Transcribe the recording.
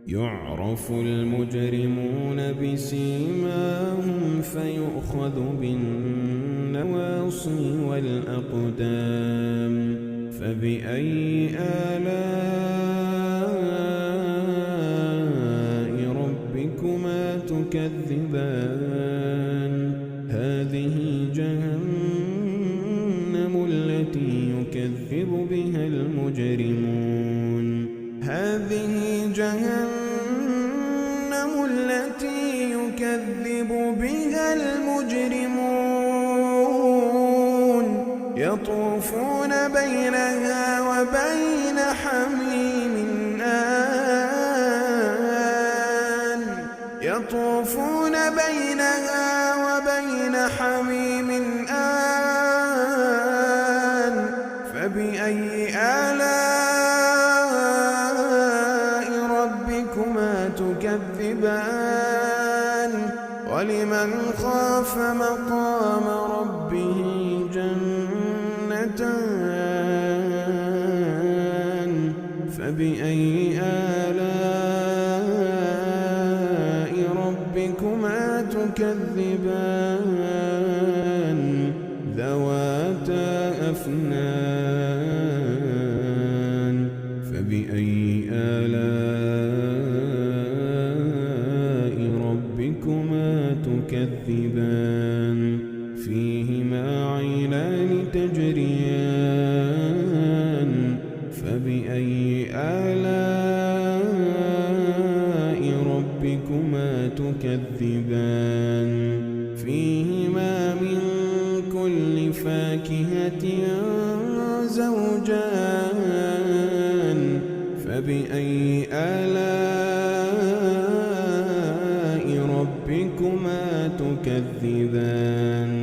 يعرف المجرمون بسيماهم فيؤخذ بالنواصي والأقدام فبأي آلاء ربكما تكذبان هذه جهنم التي يكذب بها المجرمون هذه جهنم التي يكذب بها المجرمون يطوفون بينها وبين حميم آن يطوفون بينها وبين حميم آن فبأي آلاء ربكما تكذبان ولمن خاف مقام ربه جنتان فبأي آلاء ربكما تكذبان ذواتا أفنان فبأي آلاء ربكما تكذبان فيهما عينان تجريان فبأي آلاء ربكما تكذبان فيهما من كل فاكهة زوجان فبأي آلاء ربكما تكذبان